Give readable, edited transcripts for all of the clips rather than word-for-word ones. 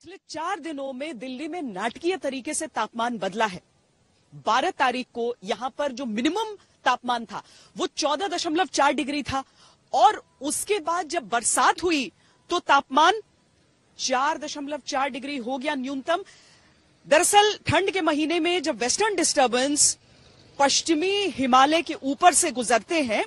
पिछले 4 दिनों में दिल्ली में नाटकीय तरीके से तापमान बदला है। 12 तारीख को यहां पर जो मिनिमम तापमान था वो 14.4 डिग्री था और उसके बाद जब बरसात हुई तो तापमान 4.4 डिग्री हो गया न्यूनतम। दरअसल ठंड के महीने में जब वेस्टर्न डिस्टर्बेंस पश्चिमी हिमालय के ऊपर से गुजरते हैं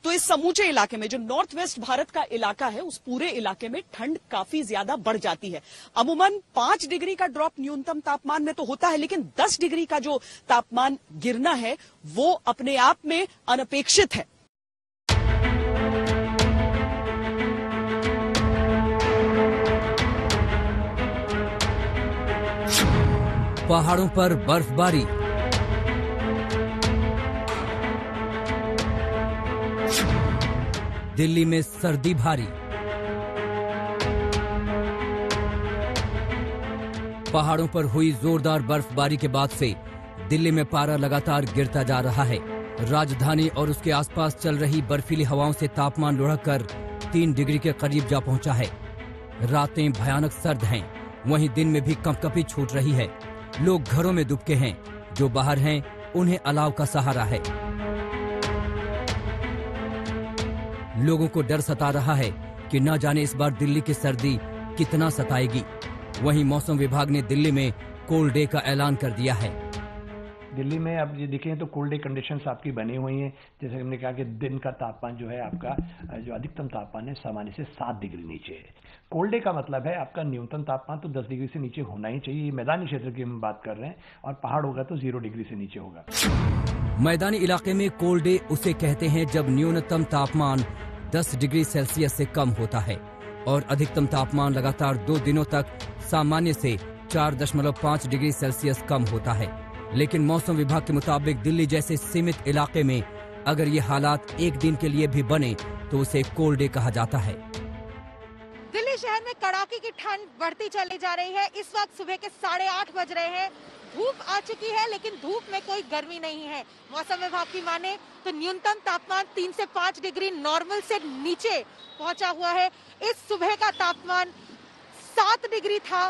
तो इस समूचे इलाके में जो नॉर्थ वेस्ट भारत का इलाका है उस पूरे इलाके में ठंड काफी ज्यादा बढ़ जाती है। अमूमन 5 डिग्री का ड्रॉप न्यूनतम तापमान में तो होता है, लेकिन 10 डिग्री का जो तापमान गिरना है वो अपने आप में अनपेक्षित है। पहाड़ों पर बर्फबारी, दिल्ली में सर्दी भारी। पहाड़ों पर हुई जोरदार बर्फबारी के बाद से दिल्ली में पारा लगातार गिरता जा रहा है। राजधानी और उसके आसपास चल रही बर्फीली हवाओं से तापमान लुढ़ककर 3 डिग्री के करीब जा पहुंचा है। रातें भयानक सर्द हैं, वहीं दिन में भी कंपकपी छूट रही है। लोग घरों में दुबके हैं, जो बाहर हैं उन्हें अलाव का सहारा है। लोगों को डर सता रहा है कि न जाने इस बार दिल्ली की सर्दी कितना सताएगी। वहीं मौसम विभाग ने दिल्ली में कोल्ड डे का ऐलान कर दिया है। दिल्ली में अब ये देखें तो कोल्ड डे कंडीशंस आपकी बनी हुई हैं। जैसे हमने कहा कि दिन का तापमान जो है आपका जो अधिकतम तापमान है सामान्य से 7 डिग्री नीचे है। कोल्ड डे का मतलब है आपका न्यूनतम तापमान तो 10 डिग्री से नीचे होना ही चाहिए। ये मैदानी क्षेत्र की हम बात कर रहे हैं और पहाड़ होगा तो 0 डिग्री से नीचे होगा। मैदानी इलाके में कोल्ड डे उसे कहते हैं जब न्यूनतम तापमान 10 डिग्री सेल्सियस से कम होता है और अधिकतम तापमान लगातार 2 दिनों तक सामान्य से 4.5 डिग्री सेल्सियस कम होता है। लेकिन मौसम विभाग के मुताबिक दिल्ली जैसे सीमित इलाके में अगर ये हालात एक दिन के लिए भी बने तो उसे कोल्ड डे कहा जाता है। दिल्ली शहर में कड़ाके की ठंड बढ़ती चली जा रही है। इस वक्त सुबह के 8:30 बज रहे हैं। धूप आ चुकी है लेकिन धूप में कोई गर्मी नहीं है। मौसम विभाग की माने तो न्यूनतम तापमान 3 से 5 डिग्री नॉर्मल से नीचे पहुंचा हुआ है। इस सुबह का तापमान 7 डिग्री था,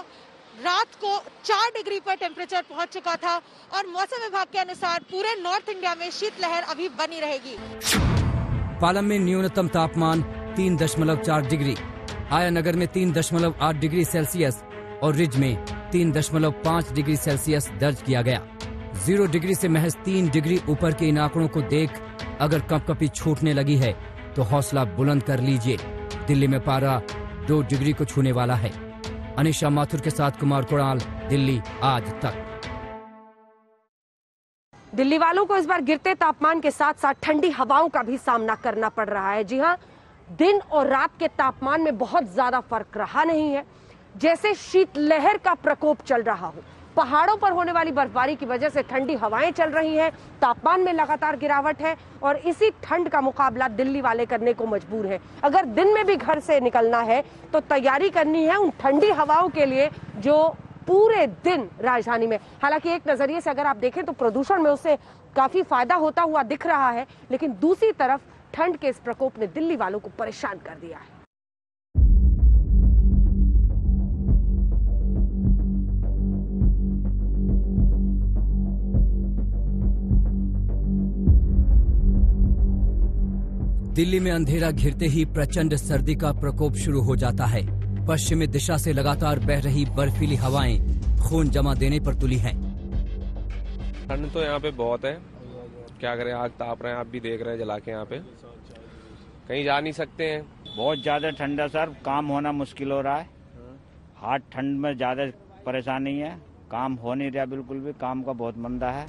रात को 4 डिग्री पर टेम्परेचर पहुंच चुका था और मौसम विभाग के अनुसार पूरे नॉर्थ इंडिया में शीतलहर अभी बनी रहेगी। पालम में न्यूनतम तापमान 3.4 डिग्री, आया नगर में 3.8 डिग्री सेल्सियस और रिज में 3.5 डिग्री सेल्सियस दर्ज किया गया। 0 डिग्री से महज 3 डिग्री ऊपर के इन आंकड़ों को देख अगर कंपकपी छूटने लगी है तो हौसला बुलंद कर लीजिए। दिल्ली में पारा 2 डिग्री को छूने वाला है। अनिशा माथुर के साथ कुमार कोड़ाल, दिल्ली आज तक। दिल्ली वालों को इस बार गिरते तापमान के साथ साथ ठंडी हवाओं का भी सामना करना पड़ रहा है। जी हां, दिन और रात के तापमान में बहुत ज्यादा फर्क रहा नहीं है। जैसे शीतलहर का प्रकोप चल रहा हो। पहाड़ों पर होने वाली बर्फबारी की वजह से ठंडी हवाएं चल रही हैं, तापमान में लगातार गिरावट है और इसी ठंड का मुकाबला दिल्ली वाले करने को मजबूर हैं। अगर दिन में भी घर से निकलना है तो तैयारी करनी है उन ठंडी हवाओं के लिए जो पूरे दिन राजधानी में, हालांकि एक नजरिए से अगर आप देखें तो प्रदूषण में उससे काफी फायदा होता हुआ दिख रहा है, लेकिन दूसरी तरफ ठंड के इस प्रकोप ने दिल्ली वालों को परेशान कर दिया है। दिल्ली में अंधेरा घिरते ही प्रचंड सर्दी का प्रकोप शुरू हो जाता है। पश्चिमी दिशा से लगातार बह रही बर्फीली हवाएं खून जमा देने पर तुली हैं। ठंड तो यहाँ पे बहुत है, क्या करें, आग ताप रहे हैं, आप भी देख रहे हैं जला के। यहाँ पे कहीं जा नहीं सकते हैं, बहुत ज्यादा ठंड है सर, काम होना मुश्किल हो रहा है। हाथ ठंड में ज्यादा परेशानी है, काम हो नहीं रहा, बिल्कुल भी काम का बहुत मंदा है।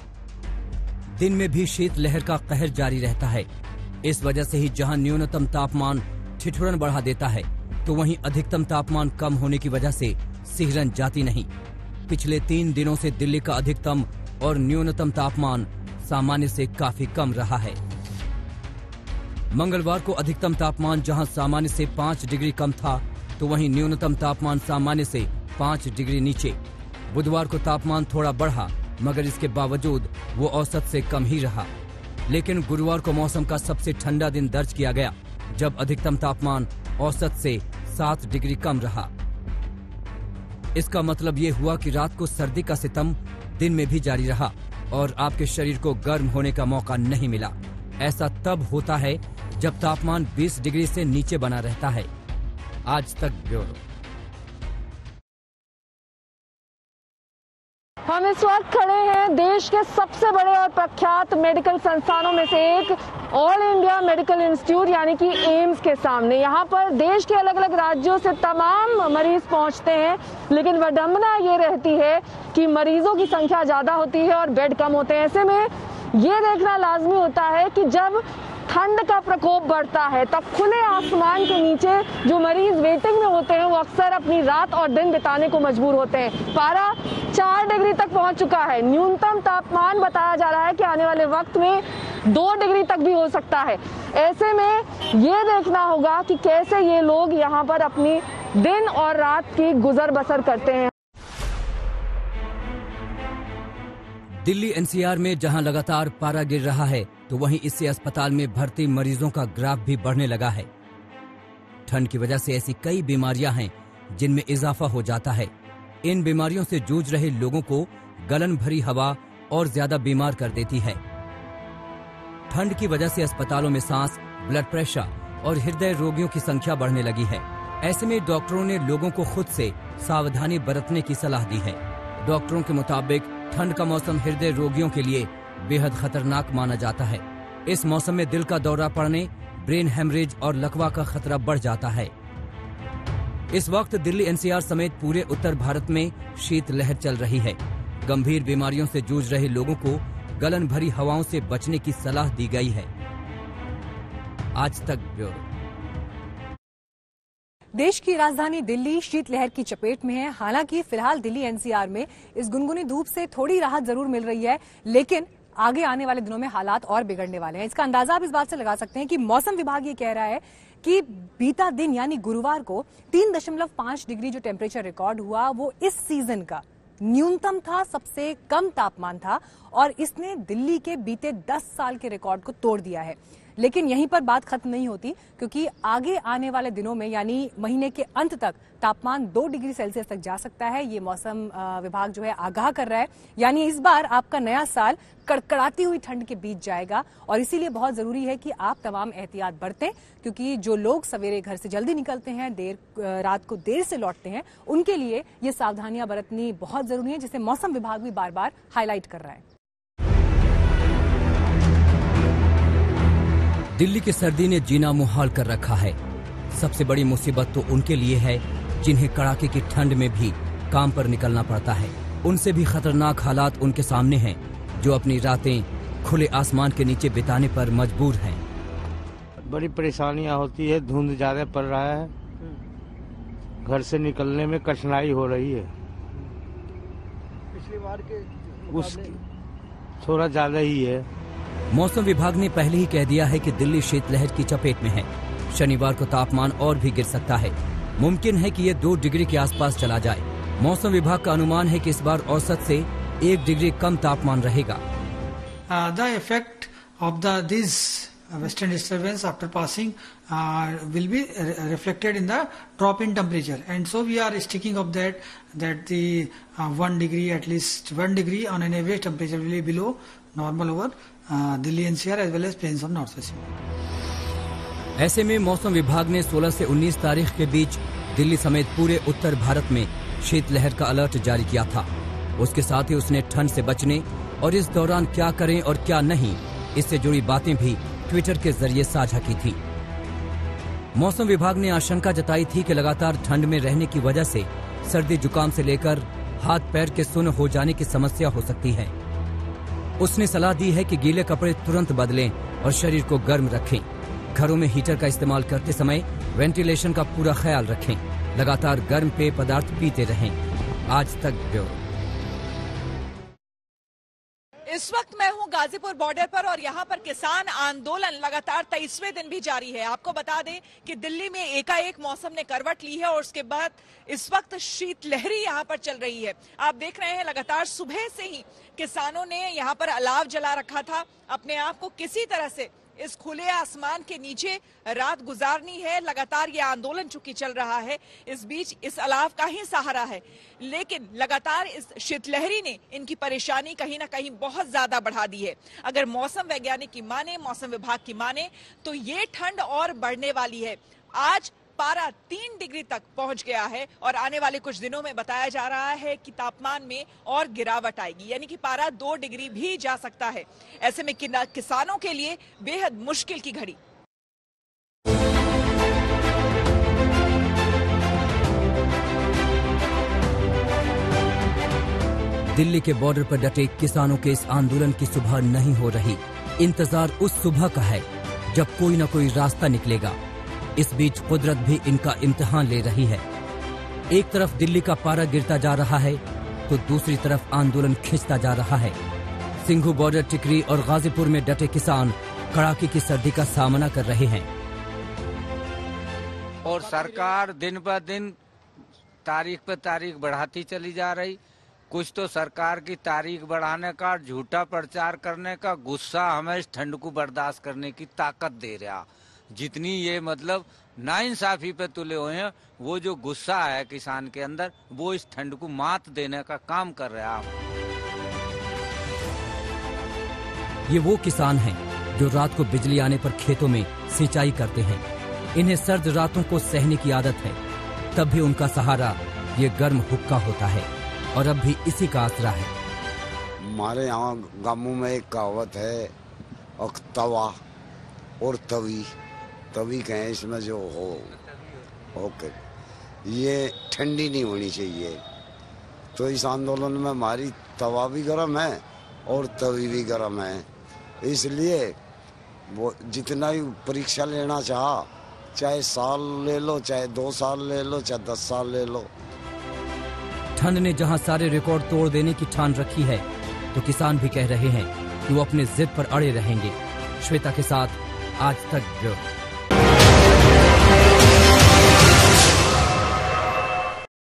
दिन में भी शीतलहर का कहर जारी रहता है। इस वजह से ही जहां न्यूनतम तापमान ठिठुरन बढ़ा देता है तो वहीं अधिकतम तापमान कम होने की वजह से सिहरन जाती नहीं। पिछले 3 दिनों से दिल्ली का अधिकतम और न्यूनतम तापमान सामान्य से काफी कम रहा है। मंगलवार को अधिकतम तापमान जहां सामान्य से 5 डिग्री कम था तो वहीं न्यूनतम तापमान सामान्य से 5 डिग्री नीचे। बुधवार को तापमान थोड़ा बढ़ा मगर इसके बावजूद वो औसत से कम ही रहा। लेकिन गुरुवार को मौसम का सबसे ठंडा दिन दर्ज किया गया जब अधिकतम तापमान औसत से 7 डिग्री कम रहा। इसका मतलब ये हुआ कि रात को सर्दी का सितम दिन में भी जारी रहा और आपके शरीर को गर्म होने का मौका नहीं मिला। ऐसा तब होता है जब तापमान 20 डिग्री से नीचे बना रहता है। आज तक ब्यूरो। हम इस वक्त खड़े हैं देश के सबसे बड़े और प्रख्यात मेडिकल संस्थानों में से एक ऑल इंडिया मेडिकल इंस्टीट्यूट यानी कि एम्स के सामने। यहाँ पर देश के अलग अलग राज्यों से तमाम मरीज पहुँचते हैं, लेकिन विडंबना ये रहती है कि मरीजों की संख्या ज्यादा होती है और बेड कम होते हैं। ऐसे में ये देखना लाजमी होता है कि जब ठंड का प्रकोप बढ़ता है तब खुले आसमान के नीचे जो मरीज वेटिंग में होते हैं वो अक्सर अपनी रात और दिन बिताने को मजबूर होते हैं। पारा 4 डिग्री तक पहुंच चुका है। न्यूनतम तापमान बताया जा रहा है कि आने वाले वक्त में 2 डिग्री तक भी हो सकता है। ऐसे में ये देखना होगा कि कैसे ये लोग यहाँ पर अपनी दिन और रात की गुजर बसर करते हैं। दिल्ली एनसीआर में जहां लगातार पारा गिर रहा है तो वहीं इससे अस्पताल में भर्ती मरीजों का ग्राफ भी बढ़ने लगा है। ठंड की वजह से ऐसी कई बीमारियां हैं जिनमें इजाफा हो जाता है। इन बीमारियों से जूझ रहे लोगों को गलन भरी हवा और ज्यादा बीमार कर देती है। ठंड की वजह से अस्पतालों में सांस, ब्लड प्रेशर और हृदय रोगियों की संख्या बढ़ने लगी है। ऐसे में डॉक्टरों ने लोगों को खुद से सावधानी बरतने की सलाह दी है। डॉक्टरों के मुताबिक ठंड का मौसम हृदय रोगियों के लिए बेहद खतरनाक माना जाता है। इस मौसम में दिल का दौरा पड़ने, ब्रेन हेमरेज और लकवा का खतरा बढ़ जाता है। इस वक्त दिल्ली एनसीआर समेत पूरे उत्तर भारत में शीत लहर चल रही है। गंभीर बीमारियों से जूझ रहे लोगों को गलन भरी हवाओं से बचने की सलाह दी गई है। आज तक ब्यूरो। देश की राजधानी दिल्ली शीतलहर की चपेट में है। हालांकि फिलहाल दिल्ली एनसीआर में इस गुनगुनी धूप से थोड़ी राहत जरूर मिल रही है, लेकिन आगे आने वाले दिनों में हालात और बिगड़ने वाले हैं। इसका अंदाजा आप इस बात से लगा सकते हैं कि मौसम विभाग ये कह रहा है कि बीता दिन यानी गुरुवार को 3.5 डिग्री जो टेम्परेचर रिकॉर्ड हुआ वो इस सीजन का न्यूनतम था, सबसे कम तापमान था और इसने दिल्ली के बीते 10 साल के रिकॉर्ड को तोड़ दिया है। लेकिन यहीं पर बात खत्म नहीं होती, क्योंकि आगे आने वाले दिनों में यानी महीने के अंत तक तापमान 2 डिग्री सेल्सियस तक जा सकता है। ये मौसम विभाग जो है आगाह कर रहा है। यानी इस बार आपका नया साल कड़कड़ाती हुई ठंड के बीच जाएगा और इसीलिए बहुत जरूरी है कि आप तमाम एहतियात बरतें, क्योंकि जो लोग सवेरे घर से जल्दी निकलते हैं, रात को देर से लौटते हैं, उनके लिए ये सावधानियां बरतनी बहुत जरूरी है, जिसे मौसम विभाग भी बार बार हाईलाइट कर रहा है। दिल्ली की सर्दी ने जीना मुहाल कर रखा है। सबसे बड़ी मुसीबत तो उनके लिए है जिन्हें कड़ाके की ठंड में भी काम पर निकलना पड़ता है। उनसे भी खतरनाक हालात उनके सामने हैं, जो अपनी रातें खुले आसमान के नीचे बिताने पर मजबूर हैं। बड़ी परेशानियां होती है, धुंध ज्यादा पड़ रहा है, घर से निकलने में कठिनाई हो रही है। पिछली बार के थोड़ा ज्यादा ही है। मौसम विभाग ने पहले ही कह दिया है कि दिल्ली शीतलहर की चपेट में है। शनिवार को तापमान और भी गिर सकता है। मुमकिन है कि ये 2 डिग्री के आसपास चला जाए। मौसम विभाग का अनुमान है कि इस बार औसत से 1 डिग्री कम तापमान रहेगा। The effect of this western disturbance after passing will be reflected in the drop in temperature, and so we are sticking of that the 1 degree, at least 1 degree on an average temperature will be below normal over Delhi NCR as well as plains of northwest। ऐसे में मौसम विभाग ने 16 से 19 तारीख के बीच दिल्ली समेत पूरे उत्तर भारत में शीतलहर का अलर्ट जारी किया था। उसके साथ ही उसने ठंड से बचने और इस दौरान क्या करें और क्या नहीं, इससे जुड़ी बातें भी ट्विटर के जरिए साझा की थी। मौसम विभाग ने आशंका जताई थी कि लगातार ठंड में रहने की वजह से सर्दी जुकाम से लेकर हाथ पैर के सुन्न हो जाने की समस्या हो सकती है। उसने सलाह दी है कि गीले कपड़े तुरंत बदलें और शरीर को गर्म रखें। घरों में हीटर का इस्तेमाल करते समय वेंटिलेशन का पूरा ख्याल रखें। लगातार गर्म पेय पदार्थ पीते रहें। आज तक ब्यूरो। इस वक्त मैं हूं गाजीपुर बॉर्डर पर और यहां पर किसान आंदोलन लगातार 23वें दिन भी जारी है। आपको बता दें कि दिल्ली में एकाएक मौसम ने करवट ली है और उसके बाद इस वक्त शीतलहरी यहां पर चल रही है। आप देख रहे हैं लगातार सुबह से ही किसानों ने यहां पर अलाव जला रखा था, अपने आप को किसी तरह से इस खुले आसमान के नीचे रात गुजारनी है। लगातार ये आंदोलन चूंकि चल रहा है, इस बीच इस अलाव का ही सहारा है, लेकिन लगातार इस शीतलहरी ने इनकी परेशानी कहीं ना कहीं बहुत ज्यादा बढ़ा दी है। अगर मौसम वैज्ञानिक की माने, मौसम विभाग की माने, तो ये ठंड और बढ़ने वाली है। आज पारा 3 डिग्री तक पहुंच गया है और आने वाले कुछ दिनों में बताया जा रहा है कि तापमान में और गिरावट आएगी, यानी कि पारा 2 डिग्री भी जा सकता है। ऐसे में किसानों के लिए बेहद मुश्किल की घड़ी। दिल्ली के बॉर्डर पर डटे किसानों के इस आंदोलन की सुबह नहीं हो रही। इंतजार उस सुबह का है जब कोई न कोई रास्ता निकलेगा। इस बीच कुदरत भी इनका इम्तिहान ले रही है। एक तरफ दिल्ली का पारा गिरता जा रहा है तो दूसरी तरफ आंदोलन खिंचता जा रहा है। सिंघू बॉर्डर, टिकरी और गाजीपुर में डटे किसान कड़ाके की सर्दी का सामना कर रहे हैं। और सरकार दिन ब दिन तारीख पे तारीख बढ़ाती चली जा रही। कुछ तो सरकार की तारीख बढ़ाने का, झूठा प्रचार करने का गुस्सा हमें इस ठंड को बर्दाश्त करने की ताकत दे रहा। जितनी ये मतलब नाइंसाफी पे तुले हुए हैं, वो जो गुस्सा है किसान के अंदर, वो इस ठंड को मात देने का काम कर रहा है। ये वो किसान हैं जो रात को बिजली आने पर खेतों में सिंचाई करते हैं। इन्हें सर्द रातों को सहने की आदत है, तब भी उनका सहारा ये गर्म हुक्का होता है और अब भी इसी का आसरा है। हमारे यहाँ गांवों में एक कहावत है, तवा और तवी कहें, इसमें जो हो ये ठंडी नहीं होनी चाहिए। तो इस आंदोलन में हमारी तवा भी गर्म है और तवी भी गर्म है। इसलिए वो जितना ही परीक्षा लेना चाहे साल ले लो, चाहे 2 साल ले लो, चाहे 10 साल ले लो। ठंड ने जहां सारे रिकॉर्ड तोड़ देने की ठान रखी है, तो किसान भी कह रहे हैं कि वो अपने जिद पर अड़े रहेंगे। श्वेता के साथ आज तक।